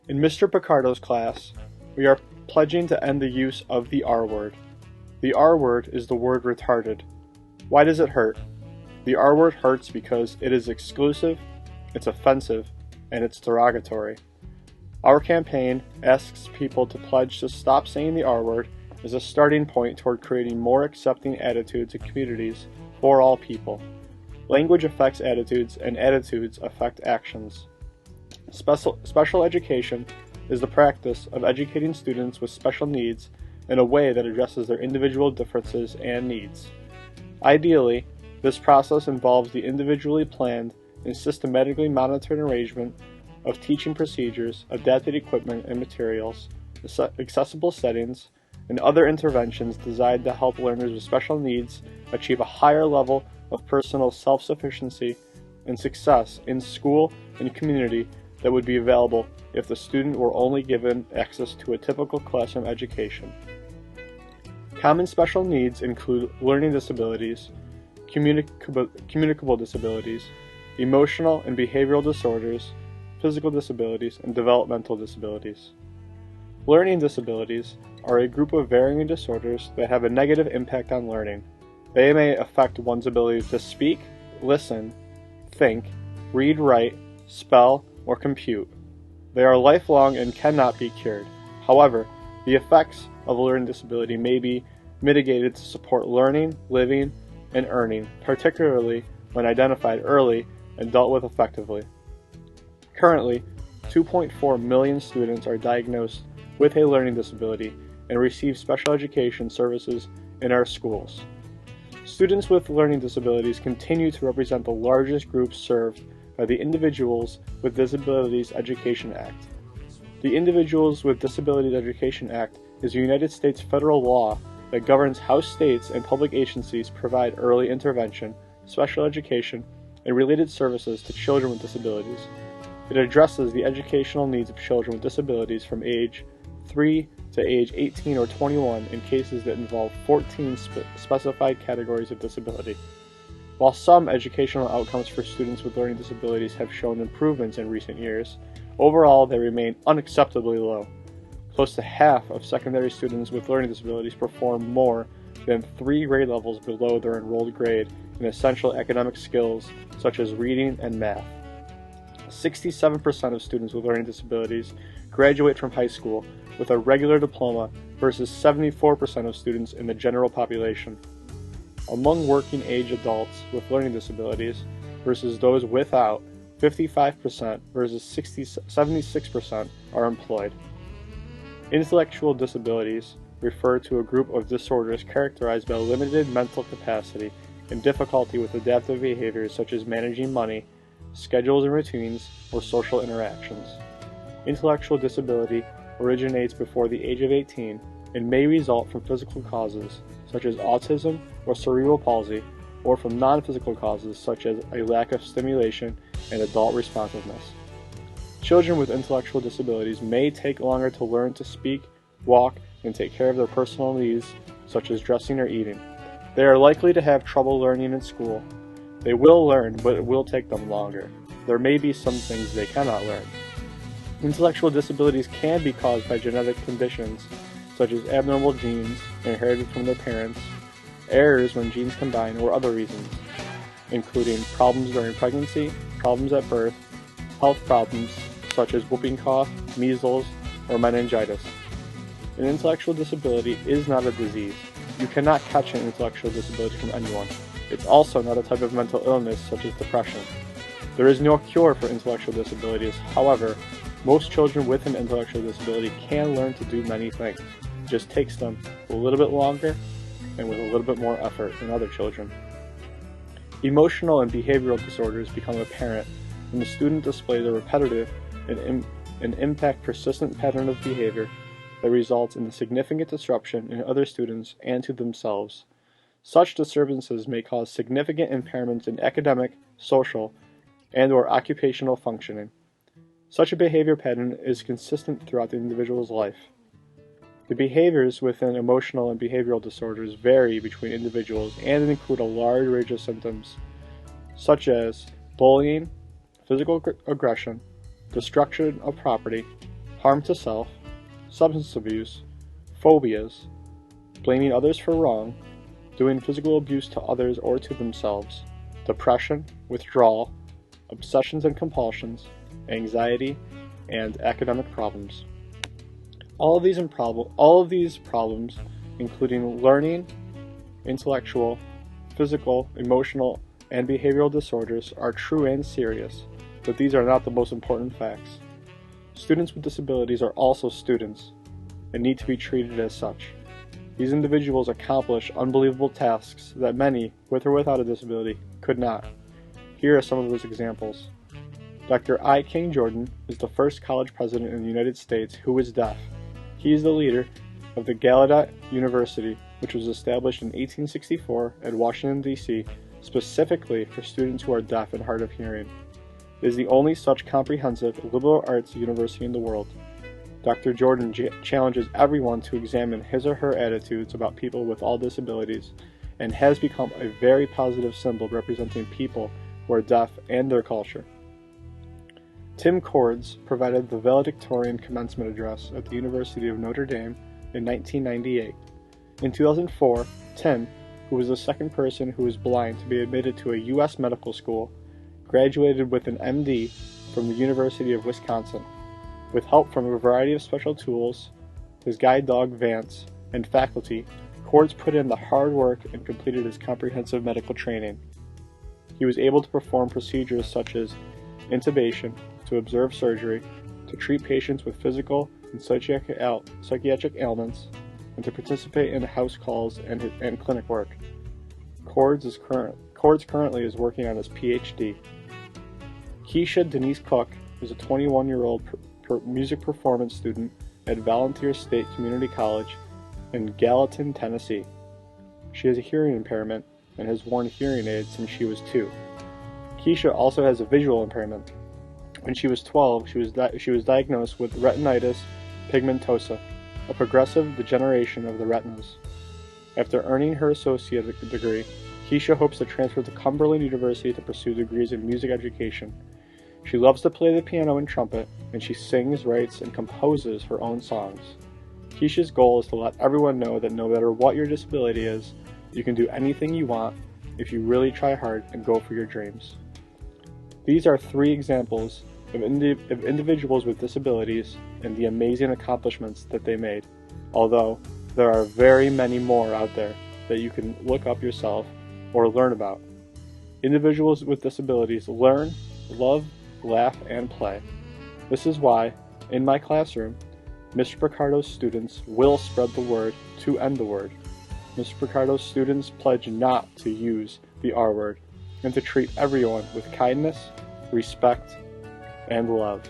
In Mr. Picardo's class, we are pledging to end the use of the R word. The R word is the word retarded. Why does it hurt? The R word hurts because it is exclusive, it's offensive, and it's derogatory. Our campaign asks people to pledge to stop saying the R word as a starting point toward creating more accepting attitudes and communities for all people. Language affects attitudes, and attitudes affect actions. Special education is the practice of educating students with special needs in a way that addresses their individual differences and needs. Ideally, this process involves the individually planned and systematically monitored arrangement of teaching procedures, adapted equipment and materials, accessible settings, and other interventions designed to help learners with special needs achieve a higher level of personal self-sufficiency and success in school and community that would be available if the student were only given access to a typical classroom education. Common special needs include learning disabilities, communicable disabilities, emotional and behavioral disorders, physical disabilities, and developmental disabilities. Learning disabilities are a group of varying disorders that have a negative impact on learning. They may affect one's ability to speak, listen, think, read, write, spell, or compute. They are lifelong and cannot be cured. However, the effects of a learning disability may be mitigated to support learning, living, and earning, particularly when identified early and dealt with effectively. Currently, 2.4 million students are diagnosed with a learning disability and receive special education services in our schools. Students with learning disabilities continue to represent the largest group served by the Individuals with Disabilities Education Act. The Individuals with Disabilities Education Act is a United States federal law that governs how states and public agencies provide early intervention, special education, and related services to children with disabilities. It addresses the educational needs of children with disabilities from age 3 to age 18 or 21 in cases that involve 14 specified categories of disability. While some educational outcomes for students with learning disabilities have shown improvements in recent years, overall they remain unacceptably low. Close to half of secondary students with learning disabilities perform more than 3 grade levels below their enrolled grade in essential academic skills such as reading and math. 67% of students with learning disabilities graduate from high school with a regular diploma versus 74% of students in the general population. Among working age adults with learning disabilities versus those without, 55% versus 76% are employed. Intellectual disabilities refer to a group of disorders characterized by limited mental capacity and difficulty with adaptive behaviors such as managing money, schedules and routines, or social interactions. Intellectual disability originates before the age of 18 and may result from physical causes such as autism or cerebral palsy, or from non-physical causes such as a lack of stimulation and adult responsiveness. Children with intellectual disabilities may take longer to learn to speak, walk, and take care of their personal needs such as dressing or eating. They are likely to have trouble learning in school. They will learn, but it will take them longer. There may be some things they cannot learn. Intellectual disabilities can be caused by genetic conditions such as abnormal genes inherited from their parents, errors when genes combine, or other reasons, including problems during pregnancy, problems at birth, health problems such as whooping cough, measles, or meningitis. An intellectual disability is not a disease. You cannot catch an intellectual disability from anyone. It's also not a type of mental illness such as depression. There is no cure for intellectual disabilities. However, most children with an intellectual disability can learn to do many things. It just takes them a little bit longer and with a little bit more effort than other children. Emotional and behavioral disorders become apparent when the student displays a repetitive and impact persistent pattern of behavior that results in a significant disruption in other students and to themselves. Such disturbances may cause significant impairments in academic, social, and/or occupational functioning. Such a behavior pattern is consistent throughout the individual's life. The behaviors within emotional and behavioral disorders vary between individuals and include a large range of symptoms, such as bullying, physical aggression, destruction of property, harm to self, substance abuse, phobias, blaming others for wrong, doing physical abuse to others or to themselves, depression, withdrawal, obsessions and compulsions, anxiety, and academic problems. All of these problems, including learning, intellectual, physical, emotional, and behavioral disorders, are true and serious, but these are not the most important facts. Students with disabilities are also students and need to be treated as such. These individuals accomplish unbelievable tasks that many, with or without a disability, could not. Here are some of those examples. Dr. I. King Jordan is the first college president in the United States who is deaf. He is the leader of the Gallaudet University, which was established in 1864 at Washington, D.C., specifically for students who are deaf and hard of hearing. It is the only such comprehensive liberal arts university in the world. Dr. Jordan challenges everyone to examine his or her attitudes about people with all disabilities, and has become a very positive symbol representing people who are deaf and their culture. Tim Cordes provided the valedictorian commencement address at the University of Notre Dame in 1998. In 2004, Tim, who was the second person who was blind to be admitted to a U.S. medical school, graduated with an MD from the University of Wisconsin. With help from a variety of special tools, his guide dog Vance, and faculty, Cordes put in the hard work and completed his comprehensive medical training. He was able to perform procedures such as intubation, to observe surgery, to treat patients with physical and psychiatric ailments, and to participate in house calls and clinic work. Cordes currently is working on his PhD. Keisha Denise Cook is a 21-year-old music performance student at Volunteer State Community College in Gallatin, Tennessee. She has a hearing impairment and has worn hearing aids since she was 2. Keisha also has a visual impairment. When she was 12, she was diagnosed with retinitis pigmentosa, a progressive degeneration of the retinas. After earning her associate degree, Keisha hopes to transfer to Cumberland University to pursue degrees in music education. She loves to play the piano and trumpet, and she sings, writes, and composes her own songs. Keisha's goal is to let everyone know that no matter what your disability is, you can do anything you want if you really try hard and go for your dreams. These are 3 examples of individuals with disabilities and the amazing accomplishments that they made, although there are very many more out there that you can look up yourself or learn about. Individuals with disabilities learn, love, laugh, and play. This is why, in my classroom, Mr. Picardo's students will spread the word to end the word. Mr. Picardo's students pledge not to use the R word and to treat everyone with kindness, respect, and love.